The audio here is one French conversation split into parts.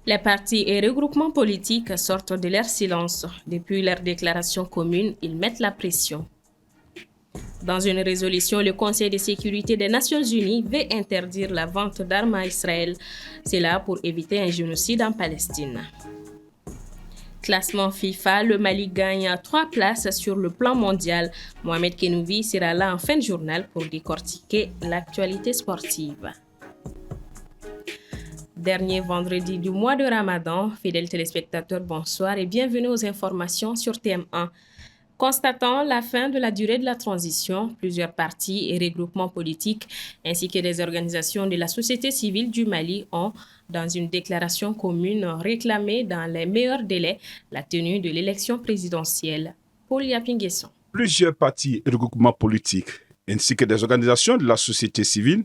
Les partis et regroupements politiques sortent de leur silence. Depuis leur déclaration commune, ils mettent la pression. Dans une résolution, le Conseil de sécurité des Nations Unies veut interdire la vente d'armes à Israël. C'est là pour éviter un génocide en Palestine. Classement FIFA, le Mali gagne 3 places sur le plan mondial. Mohamed Kenouvi sera là en fin de journal pour décortiquer l'actualité sportive. Dernier vendredi du mois de Ramadan, fidèles téléspectateurs, bonsoir et bienvenue aux informations sur TM1. Constatant la fin de la durée de la transition, plusieurs partis et regroupements politiques ainsi que des organisations de la société civile du Mali ont, dans une déclaration commune, réclamé dans les meilleurs délais la tenue de l'élection présidentielle. Paul Yapinguesson. Plusieurs partis et regroupements politiques ainsi que des organisations de la société civile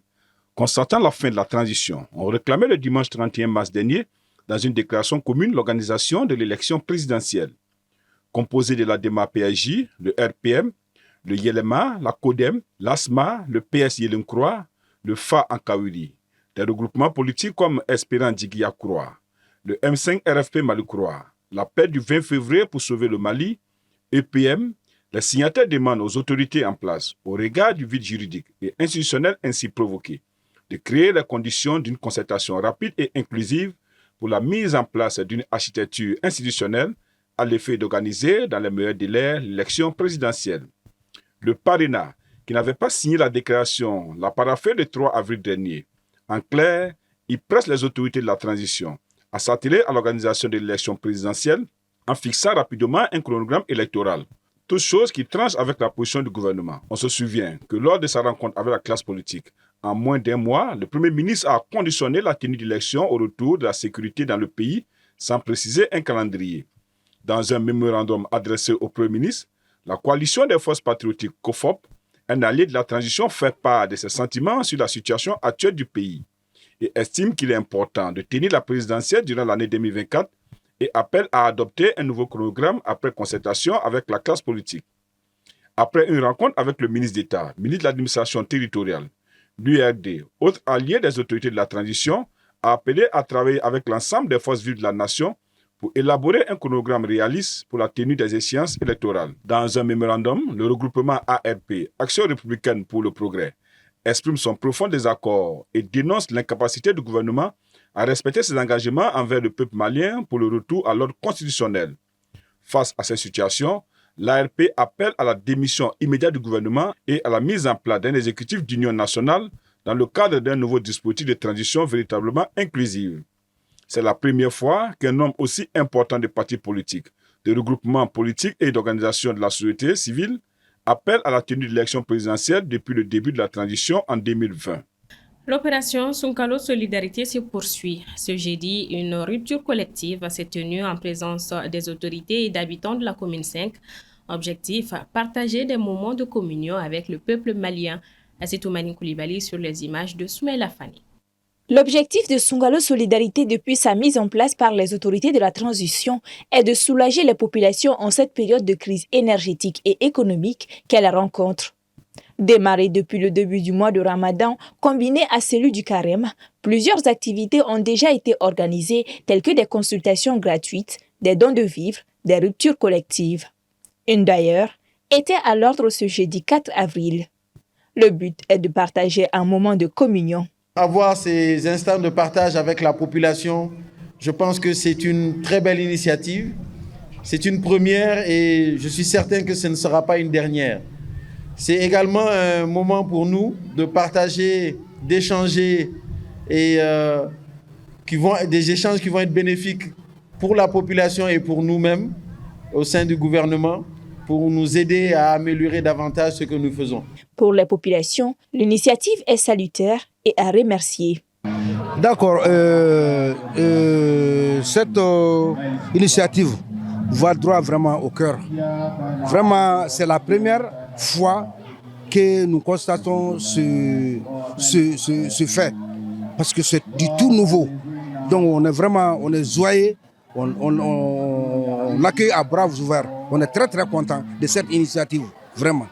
constatant la fin de la transition ont réclamé le dimanche 31 mars dernier, dans une déclaration commune, l'organisation de l'élection présidentielle. Composée de la DEMA-PAJ, le RPM, le YELEMA, la CODEM, l'ASMA, le PS Yelenkroa, le FA Ankawiri. Des regroupements politiques comme Espérant Djigiyakroa, le M5 RFP Malikroa, l'appel du 20 février pour sauver le Mali, EPM, les signataires demandent aux autorités en place, au regard du vide juridique et institutionnel ainsi provoqué, de créer les conditions d'une concertation rapide et inclusive pour la mise en place d'une architecture institutionnelle à l'effet d'organiser dans les meilleurs délais l'élection présidentielle. Le Parena, qui n'avait pas signé la déclaration, l'a paraphé le 3 avril dernier. En clair, il presse les autorités de la transition à s'atteler à l'organisation de l'élection présidentielle en fixant rapidement un chronogramme électoral. Toute chose qui tranche avec la position du gouvernement. On se souvient que lors de sa rencontre avec la classe politique, en moins d'un mois, le Premier ministre a conditionné la tenue d'élections au retour de la sécurité dans le pays sans préciser un calendrier. Dans un mémorandum adressé au Premier ministre, la coalition des forces patriotiques COFOP, un allié de la transition, fait part de ses sentiments sur la situation actuelle du pays et estime qu'il est important de tenir la présidentielle durant l'année 2024 et appelle à adopter un nouveau chronogramme après concertation avec la classe politique. Après une rencontre avec le ministre d'État, ministre de l'administration territoriale, l'URD, autre allié des autorités de la transition, a appelé à travailler avec l'ensemble des forces vives de la nation pour élaborer un chronogramme réaliste pour la tenue des échéances électorales. Dans un mémorandum, le regroupement ARP, Action républicaine pour le progrès, exprime son profond désaccord et dénonce l'incapacité du gouvernement à respecter ses engagements envers le peuple malien pour le retour à l'ordre constitutionnel. Face à cette situation, l'ARP appelle à la démission immédiate du gouvernement et à la mise en place d'un exécutif d'union nationale dans le cadre d'un nouveau dispositif de transition véritablement inclusive. C'est la première fois qu'un nombre aussi important de partis politiques, de regroupements politiques et d'organisations de la société civile appellent à la tenue de l'élection présidentielle depuis le début de la transition en 2020. L'opération Sunkalo Solidarité se poursuit. Ce jeudi, une rupture collective s'est tenue en présence des autorités et d'habitants de la commune 5. Objectif, partager des moments de communion avec le peuple malien. Assetoumani Koulibaly sur les images de Soumaïla Fani. L'objectif de Sunkalo Solidarité depuis sa mise en place par les autorités de la transition est de soulager les populations en cette période de crise énergétique et économique qu'elles rencontrent. Démarré depuis le début du mois de Ramadan, combiné à celui du Carême, plusieurs activités ont déjà été organisées telles que des consultations gratuites, des dons de vivres, des ruptures collectives. Une d'ailleurs était à l'ordre ce jeudi 4 avril. Le but est de partager un moment de communion. Avoir ces instants de partage avec la population, je pense que c'est une très belle initiative. C'est une première et je suis certain que ce ne sera pas une dernière. C'est également un moment pour nous de partager, d'échanger et des échanges qui vont être bénéfiques pour la population et pour nous-mêmes au sein du gouvernement pour nous aider à améliorer davantage ce que nous faisons. Pour les populations, l'initiative est salutaire et à remercier. D'accord. Cette initiative va droit vraiment au cœur. Vraiment, c'est la première fois que nous constatons ce fait. Parce que c'est du tout nouveau. Donc on est joyeux, on l'accueille à bras ouverts. On est très très content de cette initiative, vraiment.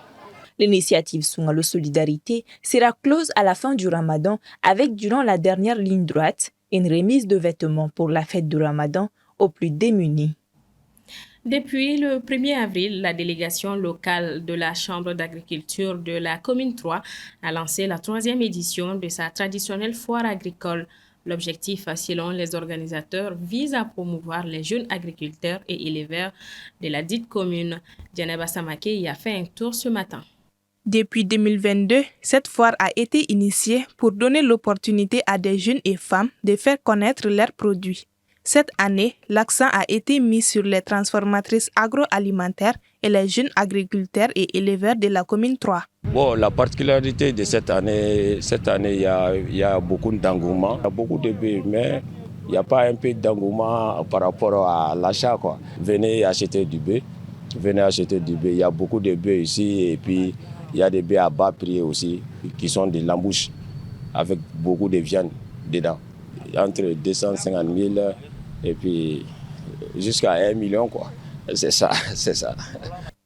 L'initiative Sunkalo Solidarité sera close à la fin du Ramadan avec, durant la dernière ligne droite, une remise de vêtements pour la fête du Ramadan aux plus démunis. Depuis le 1er avril, la délégation locale de la Chambre d'agriculture de la commune 3 a lancé la 3e édition de sa traditionnelle foire agricole. L'objectif, selon les organisateurs, vise à promouvoir les jeunes agriculteurs et éleveurs de la dite commune. Djaneba Samake y a fait un tour ce matin. Depuis 2022, cette foire a été initiée pour donner l'opportunité à des jeunes et femmes de faire connaître leurs produits. Cette année, l'accent a été mis sur les transformatrices agroalimentaires et les jeunes agriculteurs et éleveurs de la commune 3. Bon, la particularité de cette année, il y a beaucoup d'engouement, il y a beaucoup de bœufs, mais il n'y a pas un peu d'engouement par rapport à l'achat, quoi. Venez acheter du bœuf, il y a beaucoup de bœufs ici et puis il y a des bœufs à bas prix aussi qui sont de l'embouche avec beaucoup de viande dedans, entre 250 000 et puis jusqu'à 1 million, quoi. C'est ça.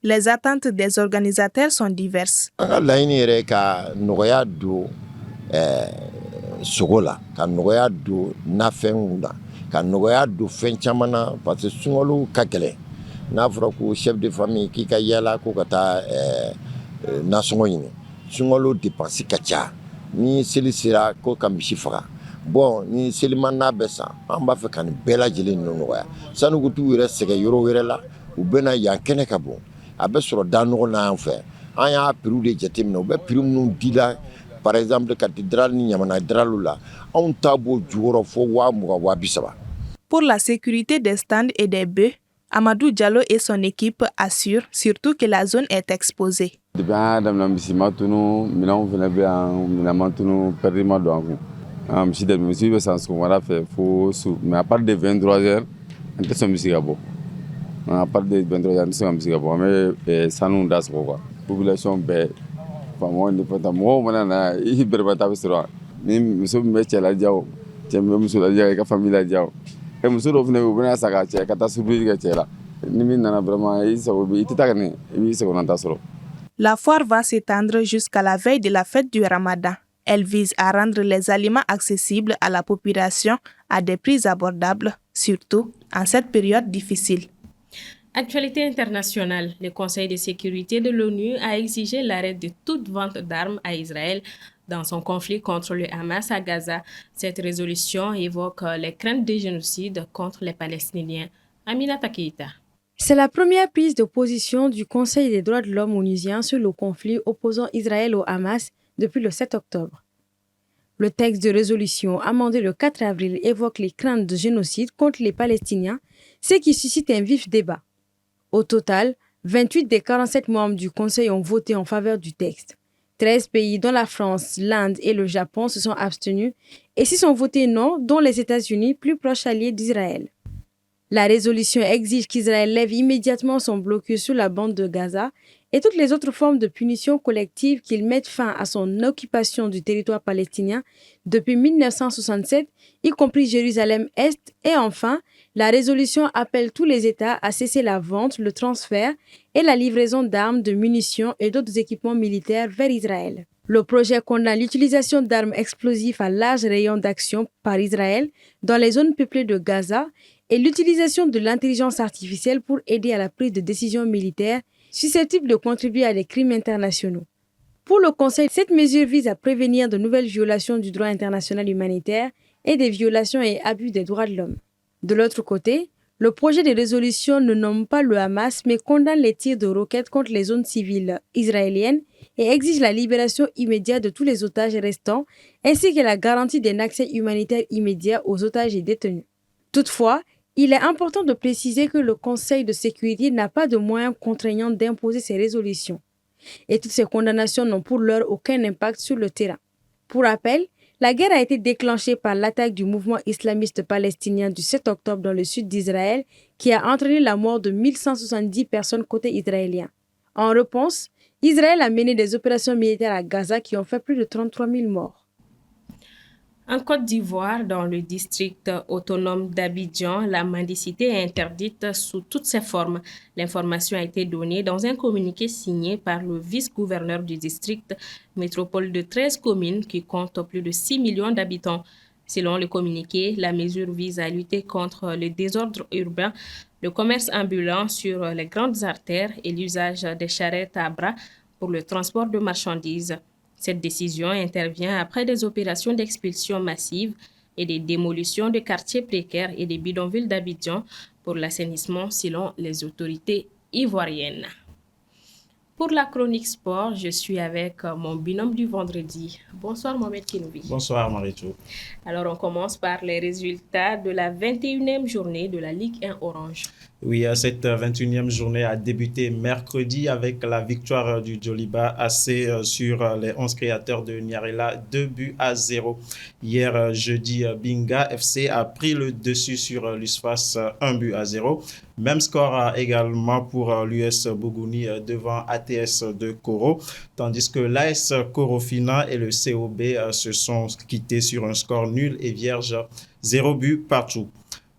Les attentes des organisateurs sont diverses. Laɲini yɛrɛ ka nɔgɔya don sogo la, ka nɔgɔya don nafɛnw la, ka nɔgɔya don fɛn caman na parce que sunkalo ka gɛlɛn. N'a fɔra ko chef de famille k'i ka yala ko ka taa nasɔngɔ ɲini. Sunkalo dépense ka ca. Ni seli sera ko ka misi faga. Bon, ni selimana bɛ san, an b'a fɛ ka nin bɛɛ lajɛlen nɔgɔya. Sani ku t'u yɛrɛ sɛgɛn yɔrɔ wɛrɛ la, u bɛna yan kɛnɛ ka bon. A bɛ sɔrɔ da nɔgɔ n'an fɛ. An y'a prix de jateminɛ, u bɛ prix minnu dila par exemple cathédrale ni ɲamana dralu la, anw ta b'o jukɔrɔ fo 20,000 30. Pour la sécurité des stands et des bœufs, Amadou Diallo et son équipe assurent surtout que la zone est exposée. Depuis an daminɛ misi ma tunu, minɛnw fana bɛ yan, minɛn ma tunu, pɛrɛdi ma don an kun. Misi bɛ san sɔgɔmada fɛ fo su, mais à partir de 23h, an tɛ sɔn misi ka bɔ. À partir de 23h, an tɛ sɔn ka misi ka bɔ. An bɛ sanuw da sɔgɔ quoi. Population bɛɛ, faamaw ni fɛn mɔgɔw mana na, i bɛrɛbɛrɛ ta bɛ sɔrɔ. Ni muso min bɛ cɛ ladiya o, cɛ min bɛ muso ladiya, i ka famille ladiya o. Muso dɔw fana bɛ yen, u bɛna sa ka cɛ ka taa surprise kɛ cɛ la. Ni min nana vraiment, i tɛ taa ka nin, i b'i sagona sɔrɔ. La foire va s'étendre jusqu'à la veille de la fête du Ramadan. Elle vise à rendre les aliments accessibles à la population à des prix abordables, surtout en cette période difficile. Actualité internationale, le Conseil de sécurité de l'ONU a exigé l'arrêt de toute vente d'armes à Israël dans son conflit contre le Hamas à Gaza. Cette résolution évoque les craintes de génocide contre les Palestiniens. Aminata Keïta. C'est la première prise de position du Conseil des droits de l'homme onusien sur le conflit opposant Israël au Hamas depuis le 7 octobre. Le texte de résolution amendé le 4 avril évoque les craintes de génocide contre les Palestiniens, ce qui suscite un vif débat. Au total, 28 des 47 membres du Conseil ont voté en faveur du texte. 13 pays, dont la France, l'Inde et le Japon, se sont abstenus et 6 ont voté non, dont les États-Unis, plus proches alliés d'Israël. La résolution exige qu'Israël lève immédiatement son blocus sur la bande de Gaza et toutes les autres formes de punition collective, qu'il mette fin à son occupation du territoire palestinien depuis 1967, y compris Jérusalem-Est, et enfin, la résolution appelle tous les États à cesser la vente, le transfert et la livraison d'armes, de munitions et d'autres équipements militaires vers Israël. Le projet condamne l'utilisation d'armes explosives à large rayon d'action par Israël dans les zones peuplées de Gaza et l'utilisation de l'intelligence artificielle pour aider à la prise de décisions militaires susceptibles de contribuer à des crimes internationaux. Pour le Conseil, cette mesure vise à prévenir de nouvelles violations du droit international humanitaire et des violations et abus des droits de l'homme. De l'autre côté, le projet de résolution ne nomme pas le Hamas mais condamne les tirs de roquettes contre les zones civiles israéliennes et exige la libération immédiate de tous les otages restants ainsi que la garantie d'un accès humanitaire immédiat aux otages et détenus. Toutefois, il est important de préciser que le Conseil de sécurité n'a pas de moyens contraignants d'imposer ces résolutions. Et toutes ces condamnations n'ont pour l'heure aucun impact sur le terrain. Pour rappel, la guerre a été déclenchée par l'attaque du mouvement islamiste palestinien du 7 octobre dans le sud d'Israël qui a entraîné la mort de 1170 personnes côté israélien. En réponse, Israël a mené des opérations militaires à Gaza qui ont fait plus de 33 000 morts. En Côte d'Ivoire, dans le district autonome d'Abidjan, la mendicité est interdite sous toutes ses formes. L'information a été donnée dans un communiqué signé par le vice-gouverneur du district, métropole de 13 communes qui compte plus de 6 millions d'habitants. Selon le communiqué, la mesure vise à lutter contre le désordre urbain, le commerce ambulant sur les grandes artères et l'usage des charrettes à bras pour le transport de marchandises. Cette décision intervient après des opérations d'expulsion massive et des démolitions de quartiers précaires et des bidonvilles d'Abidjan pour l'assainissement selon les autorités ivoiriennes. Pour la chronique sport, je suis avec mon binôme du vendredi. Bonsoir Mohamed Kinoubi. Bonsoir Maritou. Alors on commence par les résultats de la 21e journée de la Ligue 1 Orange. Oui, cette 21e journée a débuté mercredi avec la victoire du Djoliba AC sur les 11 créateurs de Niarela, 2-0. Hier, jeudi, Binga FC a pris le dessus sur l'USFAS, 1-0. Même score également pour l'US Bougouni devant ATS de Koro, tandis que l'AS Korofina et le COB se sont quittés sur un score nul et vierge, 0 but partout.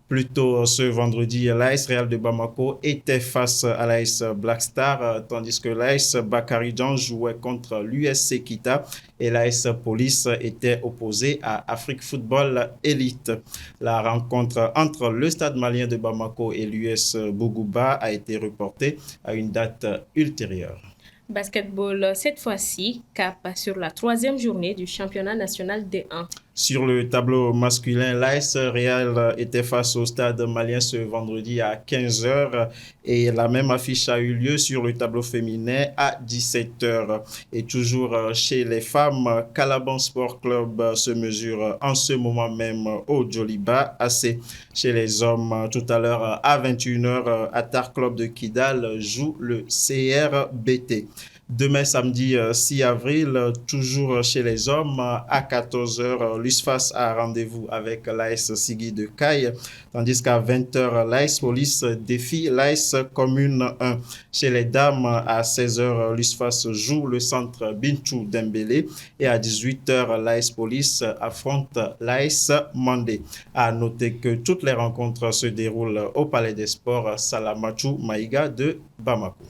Plus tôt ce vendredi, l'AS Real de Bamako était face à l'AS Black Star, tandis que l'AS Bakarijan jouait contre l'USC Kita et l'AS Police était opposé à Afrique Football Elite. La rencontre entre le Stade malien de Bamako et l'US Bougouba a été reportée à une date ultérieure. Basketball, cette fois-ci, cap sur la 3e journée du championnat national D1. Sur le tableau masculin, l'AS Real était face au Stade malien ce vendredi à 15h et la même affiche a eu lieu sur le tableau féminin à 17h. Et toujours chez les femmes, Calaban Sport Club se mesure en ce moment même au Djoliba AC. Chez les hommes, tout à l'heure à 21h, Attar Club de Kidal joue le CRBT. Demain, samedi 6 avril, toujours chez les hommes, à 14h, l'USFAS a rendez-vous avec l'AS Sigui de Caille, tandis qu'à 20h, l'AS Police défie l'AS Commune 1. Chez les dames, à 16h, l'USFAS joue le centre Bintou Dembélé et à 18h, l'AS Police affronte l'AS Mandé. À noter que toutes les rencontres se déroulent au Palais des Sports Salamachou Maïga de Bamako.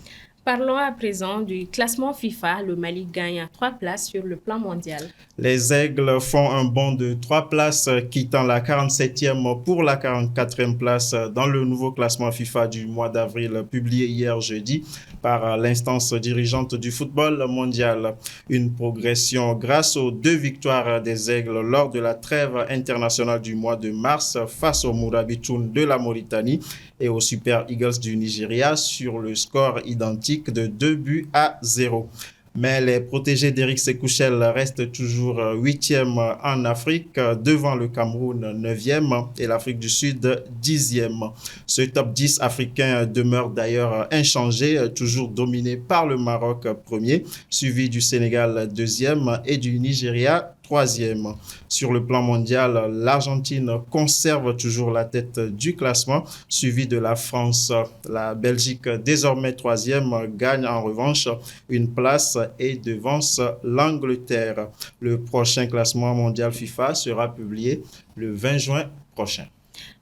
Parlons à présent du classement FIFA. Le Mali gagne 3 places sur le plan mondial. Les Aigles font un bond de 3 places, quittant la 47e pour la 44e place dans le nouveau classement FIFA du mois d'avril, publié hier jeudi par l'instance dirigeante du football mondial. Une progression grâce aux 2 victoires des Aigles lors de la trêve internationale du mois de mars face au Mourabitoun de la Mauritanie et aux Super Eagles du Nigeria sur le score identique de 2-0. Mais les protégés d'Eric Sekouchel restent toujours 8e en Afrique, devant le Cameroun 9e et l'Afrique du Sud 10e. Ce top 10 africain demeure d'ailleurs inchangé, toujours dominé par le Maroc 1er, suivi du Sénégal 2e et du Nigeria 3e. Sur le plan mondial, l'Argentine conserve toujours la tête du classement, suivi de la France. La Belgique, désormais 3e, gagne en revanche une place et devance l'Angleterre. Le prochain classement mondial FIFA sera publié le 20 juin prochain.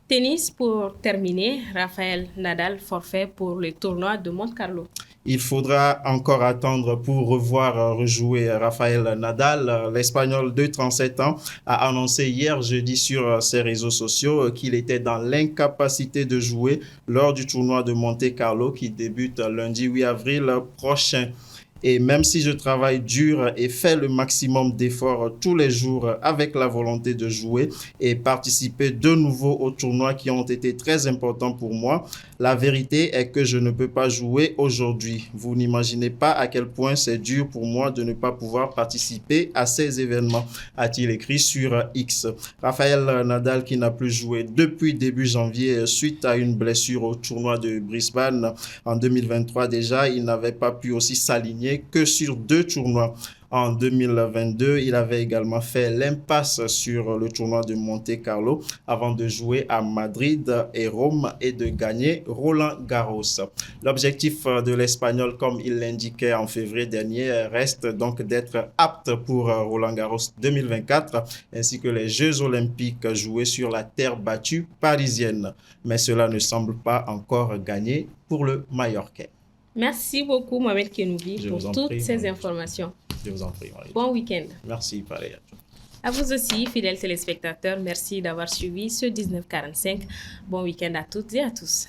Tennis pour terminer, Rafael Nadal forfait pour le tournoi de Monte-Carlo. Il faudra encore attendre pour revoir rejouer Rafael Nadal. L'Espagnol de 37 ans a annoncé hier jeudi sur ses réseaux sociaux qu'il était dans l'incapacité de jouer lors du tournoi de Monte-Carlo qui débute lundi 8 avril prochain. Et même si je travaille dur et fais le maximum d'efforts tous les jours avec la volonté de jouer et participer de nouveau aux tournois qui ont été très importants pour moi, la vérité est que je ne peux pas jouer aujourd'hui. Vous n'imaginez pas à quel point c'est dur pour moi de ne pas pouvoir participer à ces événements, a-t-il écrit sur X. Rafael Nadal, qui n'a plus joué depuis début janvier suite à une blessure au tournoi de Brisbane en 2023 déjà, il n'avait pas pu aussi s'aligner que sur 2 tournois. En 2022, il avait également fait l'impasse sur le tournoi de Monte-Carlo avant de jouer à Madrid et Rome et de gagner Roland-Garros. L'objectif de l'Espagnol, comme il l'indiquait en février dernier, reste donc d'être apte pour Roland-Garros 2024 ainsi que les Jeux olympiques joués sur la terre battue parisienne. Mais cela ne semble pas encore gagné pour le Mallorquais. Merci beaucoup, Mohamed Kinoubi, pour toutes ces informations. Je vous en prie, Marie. Bon week-end. Merci, pareil à toi. À vous aussi, fidèles téléspectateurs, merci d'avoir suivi ce 1945. Bon week-end à toutes et à tous.